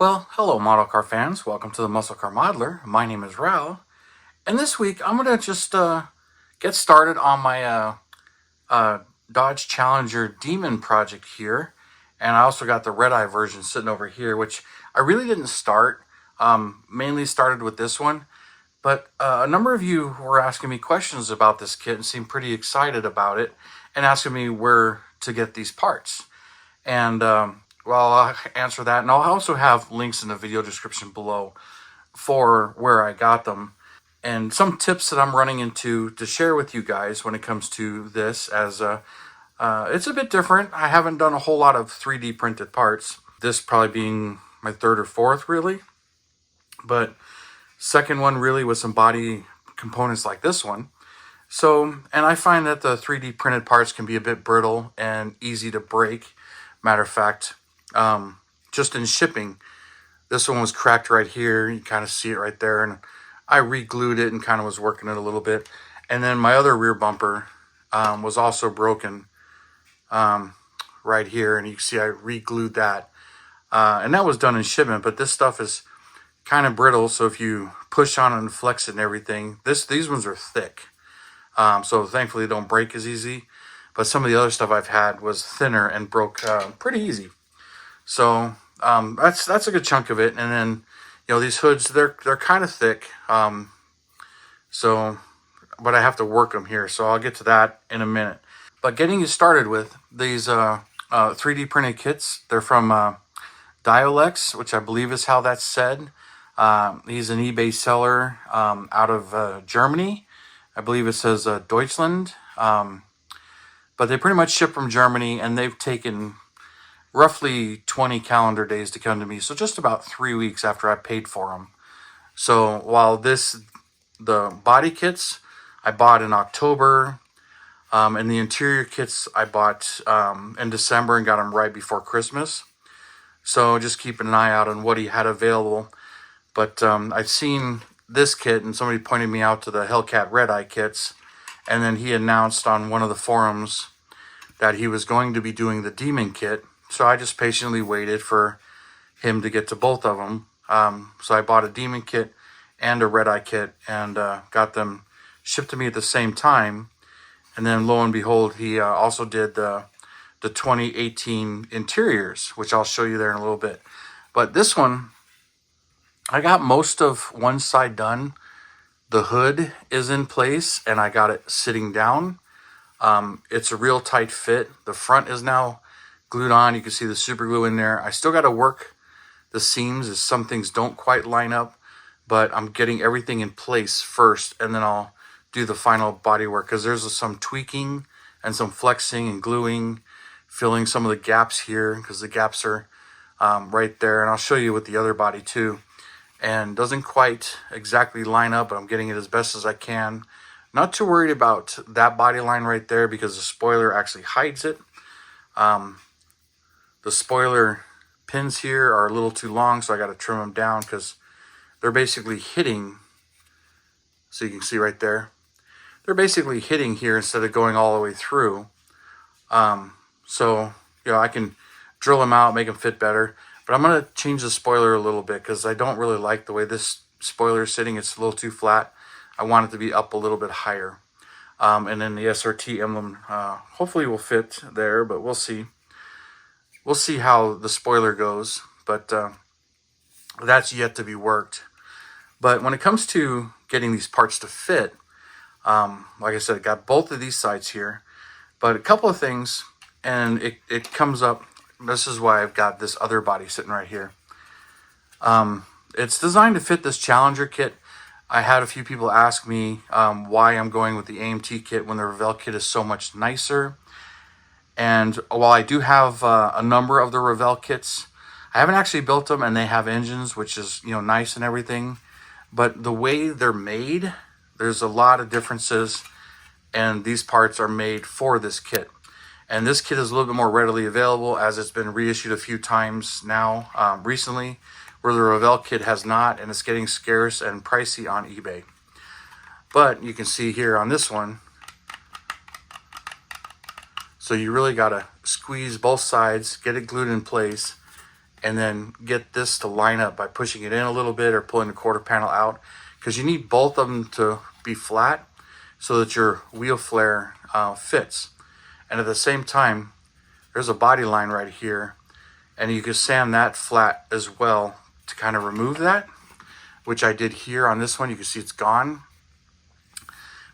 Well, hello model car fans. Welcome to the Muscle Car Modeler. My name is Raul. And this week I'm going to just get started on my uh, Dodge Challenger Demon project here. And I also got the red-eye version sitting over here, which I really didn't start. Mainly started with this one. But a number of you were asking me questions about this kit and seemed pretty excited about it and asking me where to get these parts. And well, I'll answer that. And I'll also have links in the video description below for where I got them and some tips that I'm running into to share with you guys when it comes to this, as it's a bit different. I haven't done a whole lot of 3D printed parts, this probably being my third or fourth really, but second one really with some body components like this one. So, and I find that the 3D printed parts can be a bit brittle and easy to break. Matter of fact, just in shipping, this one was cracked right here. You kind of see it right there, and I re-glued it and kind of was working it a little bit. And then my other rear bumper was also broken right here, and you can see I re-glued that. And that was done in shipment, but this stuff is kind of brittle, so if you push on it and flex it and everything, these ones are thick. So thankfully they don't break as easy. But some of the other stuff I've had was thinner and broke pretty easy. So that's a good chunk of it. And then, you know, these hoods, they're kind of thick. So, but I have to work them here. So I'll get to that in a minute. But getting you started with these 3D printed kits, they're from Diolex, which I believe is how that's said. He's an eBay seller out of Germany. I believe it says Deutschland. But they pretty much ship from Germany, and they've taken roughly 20 calendar days to come to me. So just about 3 weeks after I paid for them. So while the body kits I bought in October, and the interior kits I bought in December and got them right before Christmas. So just keeping an eye out on what he had available. But I've seen this kit, and somebody pointed me out to the Hellcat Red Eye kits. And then he announced on one of the forums that he was going to be doing the Demon kit. So I just patiently waited for him to get to both of them. So I bought a Demon kit and a Red Eye kit and got them shipped to me at the same time. And then lo and behold, he also did the 2018 interiors, which I'll show you there in a little bit. But this one, I got most of one side done. The hood is in place and I got it sitting down. It's a real tight fit. The front is now glued on. You can see the super glue in there. I still got to work the seams as some things don't quite line up, but I'm getting everything in place first, and then I'll do the final body work, because there's some tweaking and some flexing and gluing, filling some of the gaps here, because the gaps are right there. And I'll show you with the other body too. And doesn't quite exactly line up, but I'm getting it as best as I can. Not too worried about that body line right there, because the spoiler actually hides it. The spoiler pins here are a little too long, so I got to trim them down because they're basically hitting. So you can see right there, they're basically hitting here instead of going all the way through. So, you know, I can drill them out, make them fit better. But I'm going to change the spoiler a little bit because I don't really like the way this spoiler is sitting. It's a little too flat. I want it to be up a little bit higher. And then the SRT emblem hopefully will fit there, but we'll see. We'll see how the spoiler goes, but that's yet to be worked. But when it comes to getting these parts to fit, like I said, I got both of these sides here. But a couple of things, and it comes up. This is why I've got this other body sitting right here. It's designed to fit this Challenger kit. I had a few people ask me why I'm going with the AMT kit when the Revell kit is so much nicer. And while I do have a number of the Revell kits, I haven't actually built them, and they have engines, which is, you know, nice and everything. But the way they're made, there's a lot of differences, and these parts are made for this kit. And this kit is a little bit more readily available, as it's been reissued a few times now recently, where the Revell kit has not, and it's getting scarce and pricey on eBay. But you can see here on this one, so you really got to squeeze both sides, get it glued in place, and then get this to line up by pushing it in a little bit or pulling the quarter panel out, because you need both of them to be flat so that your wheel flare fits. And at the same time, there's a body line right here, and you can sand that flat as well to kind of remove that, which I did here on this one. You can see it's gone,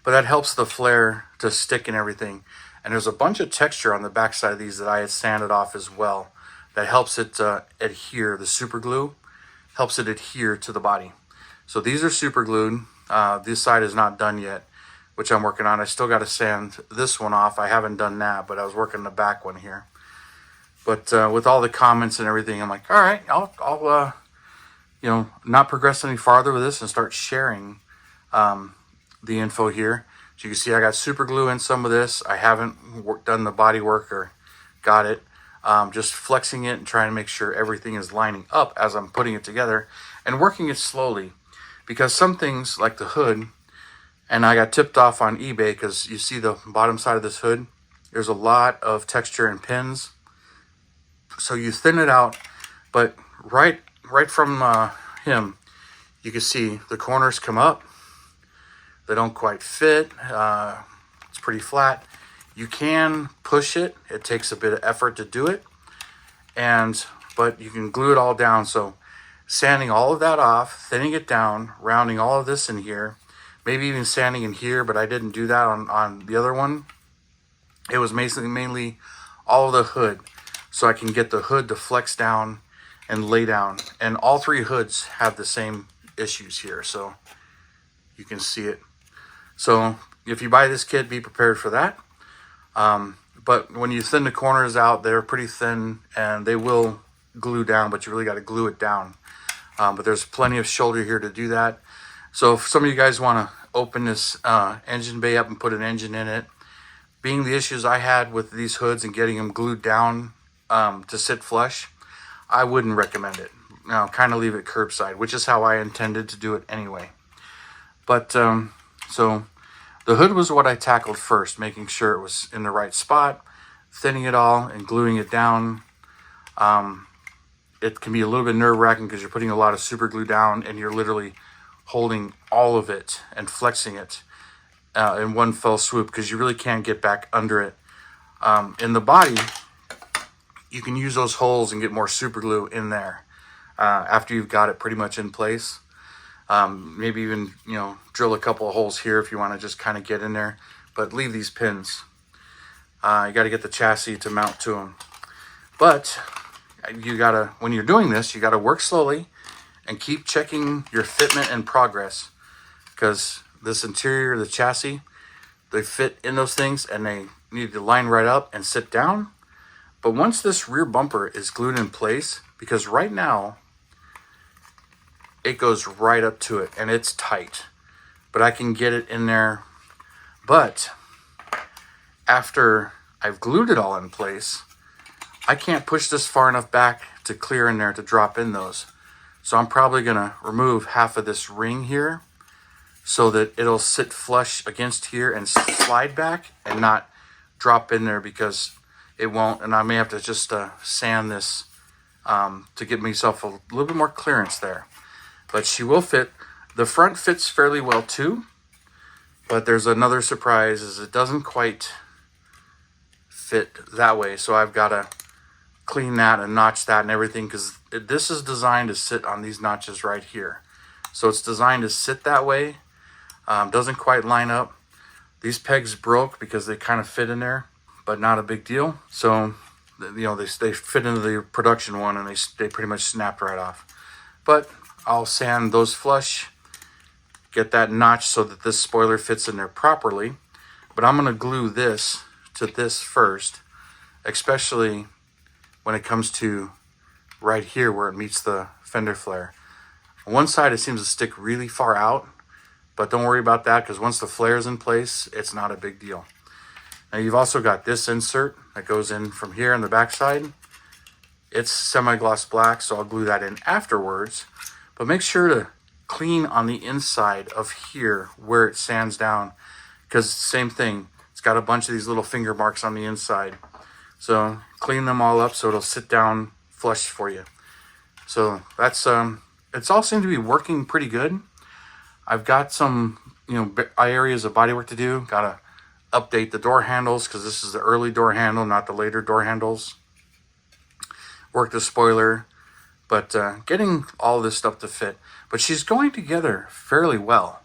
but that helps the flare to stick and everything. And there's a bunch of texture on the back side of these that I had sanded off as well that helps it adhere. The super glue helps it adhere to the body. So these are super glued. This side is not done yet, which I'm working on. I still got to sand this one off. I haven't done that, but I was working the back one here. But with all the comments and everything, I'm like, all right, I'll not progress any farther with this and start sharing the info here. So you can see I got super glue in some of this. I haven't done the body work or got it. Just flexing it and trying to make sure everything is lining up as I'm putting it together and working it slowly, because some things like the hood, and I got tipped off on eBay because you see the bottom side of this hood, there's a lot of texture and pins. So you thin it out, but right from him, you can see the corners come up. They don't quite fit. It's pretty flat. You can push it. It takes a bit of effort to do it, but you can glue it all down. So sanding all of that off, thinning it down, rounding all of this in here, maybe even sanding in here, but I didn't do that on the other one. It was mainly all of the hood, so I can get the hood to flex down and lay down. And all three hoods have the same issues here, so you can see it. So if you buy this kit, be prepared for that. But when you thin the corners out, they're pretty thin and they will glue down, but you really got to glue it down. But there's plenty of shoulder here to do that. So if some of you guys want to open this engine bay up and put an engine in it, being the issues I had with these hoods and getting them glued down to sit flush, I wouldn't recommend it. Now, kind of leave it curbside, which is how I intended to do it anyway. But so the hood was what I tackled first, making sure it was in the right spot, thinning it all and gluing it down. It can be a little bit nerve-wracking because you're putting a lot of super glue down and you're literally holding all of it and flexing it in one fell swoop, because you really can't get back under it. In the body, you can use those holes and get more super glue in there after you've got it pretty much in place. Maybe even, drill a couple of holes here if you want to just kind of get in there, but leave these pins. You got to get the chassis to mount to them. But when you're doing this, you got to work slowly and keep checking your fitment and progress, because this interior, the chassis, they fit in those things and they need to line right up and sit down. But once this rear bumper is glued in place, because right now it goes right up to it and it's tight, but I can get it in there. But after I've glued it all in place, I can't push this far enough back to clear in there to drop in those. So I'm probably gonna remove half of this ring here so that it'll sit flush against here and slide back and not drop in there, because it won't. And I may have to just sand this to give myself a little bit more clearance there. But she will fit. The front fits fairly well too, but there's another surprise, is it doesn't quite fit that way. So I've got to clean that and notch that and everything, because this is designed to sit on these notches right here. So it's designed to sit that way. Doesn't quite line up. These pegs broke because they kind of fit in there, but not a big deal. So, they fit into the production one and they pretty much snapped right off. But I'll sand those flush, get that notch so that this spoiler fits in there properly. But I'm gonna glue this to this first, especially when it comes to right here where it meets the fender flare. On one side it seems to stick really far out, but don't worry about that, because once the flare is in place, it's not a big deal. Now you've also got this insert that goes in from here on the back side. It's semi-gloss black, so I'll glue that in afterwards. But make sure to clean on the inside of here where it sands down, because same thing, it's got a bunch of these little finger marks on the inside. So clean them all up so it'll sit down flush for you. So that's it's all seemed to be working pretty good. I've got some, areas of bodywork to do. Gotta update the door handles because this is the early door handle, not the later door handles. Work the spoiler, but getting all this stuff to fit. But she's going together fairly well,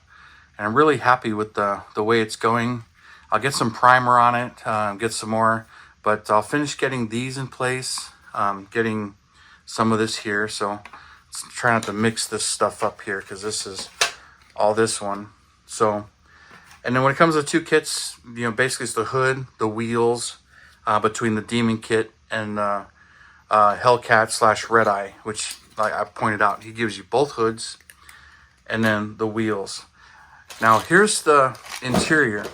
and I'm really happy with the way it's going. I'll get some primer on it, get some more, but I'll finish getting these in place, getting some of this here. So let's try not to mix this stuff up here because this is all this one. So, and then when it comes to two kits, basically it's the hood, the wheels, between the Demon kit and Hellcat / Red Eye, which, like I pointed out, he gives you both hoods and then the wheels. Now here's the interior.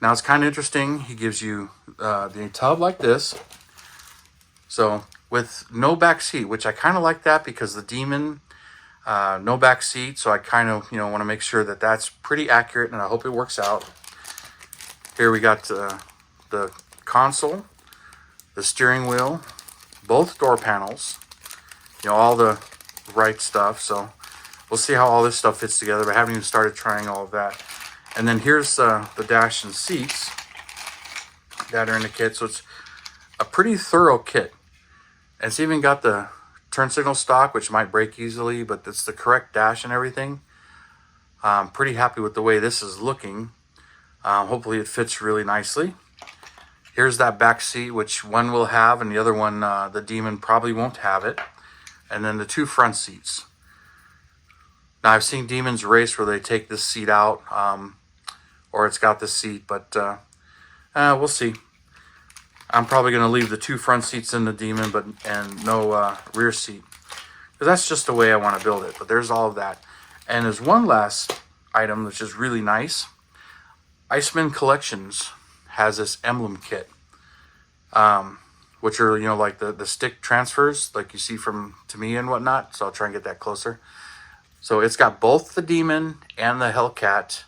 Now it's kind of interesting. He gives you the tub like this, so with no back seat, which I kind of like that because the Demon, no back seat. So I kind of want to make sure that that's pretty accurate, and I hope it works out. Here we got the console, the steering wheel, both door panels, all the right stuff. So we'll see how all this stuff fits together, but I haven't even started trying all of that. And then here's the dash and seats that are in the kit. So it's a pretty thorough kit. And it's even got the turn signal stock, which might break easily, but it's the correct dash and everything. I'm pretty happy with the way this is looking. Hopefully it fits really nicely. Here's that back seat, which one will have, and the other one, the Demon, probably won't have it. And then the two front seats. Now I've seen Demons race where they take this seat out, or it's got this seat, but we'll see. I'm probably going to leave the two front seats in the Demon, and no rear seat, because that's just the way I want to build it. But there's all of that. And there's one last item which is really nice. Iceman Collections has this emblem kit, which are like the stick transfers like you see from Tamiya and whatnot. So I'll try and get that closer. So it's got both the Demon and the Hellcat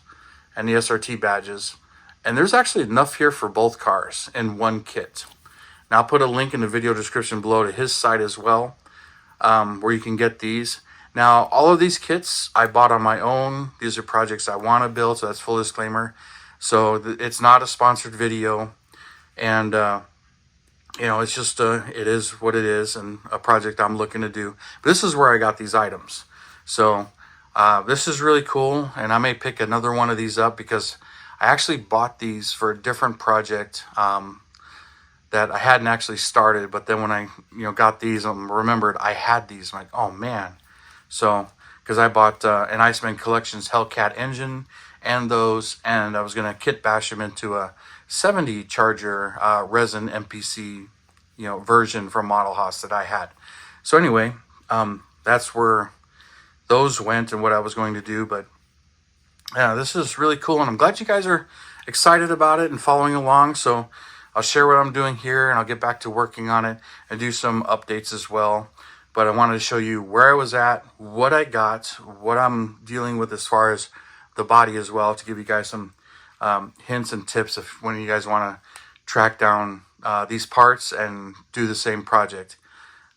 and the SRT badges. And there's actually enough here for both cars in one kit. Now I'll put a link in the video description below to his site as well, where you can get these. Now all of these kits I bought on my own. These are projects I want to build, so that's full disclaimer. So it's not a sponsored video, and it's just it is what it is, and a project I'm looking to do. But this is where I got these items. So this is really cool, and I may pick another one of these up because I actually bought these for a different project that I hadn't actually started. But then when I got these, I remembered I had these. I'm like, oh man. So because I bought an Iceman Collections Hellcat engine and those, and I was gonna kit bash them into a 70 Charger resin MPC version from Model Haas that I had. So anyway, that's where those went and what I was going to do. But yeah, this is really cool, and I'm glad you guys are excited about it and following along. So I'll share what I'm doing here, and I'll get back to working on it and do some updates as well. But I wanted to show you where I was at, what I got, what I'm dealing with as far as the body as well, to give you guys some hints and tips if when you guys want to track down these parts and do the same project.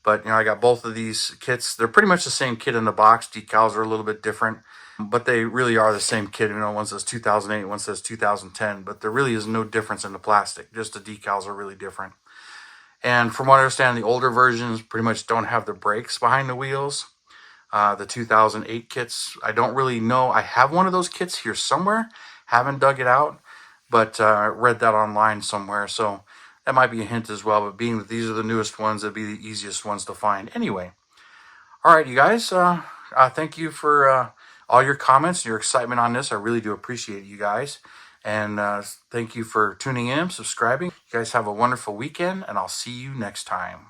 But I got both of these kits. They're pretty much the same kit in the box. Decals are a little bit different, but they really are the same kit. One says 2008, one says 2010, but there really is no difference in the plastic. Just the decals are really different. And from what I understand, the older versions pretty much don't have the brakes behind the wheels. The 2008 kits, I don't really know. I have one of those kits here somewhere. Haven't dug it out, but read that online somewhere. So that might be a hint as well. But being that these are the newest ones, it'd be the easiest ones to find. Anyway, all right, you guys. Thank you for all your comments, your excitement on this. I really do appreciate you guys. And thank you for tuning in, subscribing. You guys have a wonderful weekend, and I'll see you next time.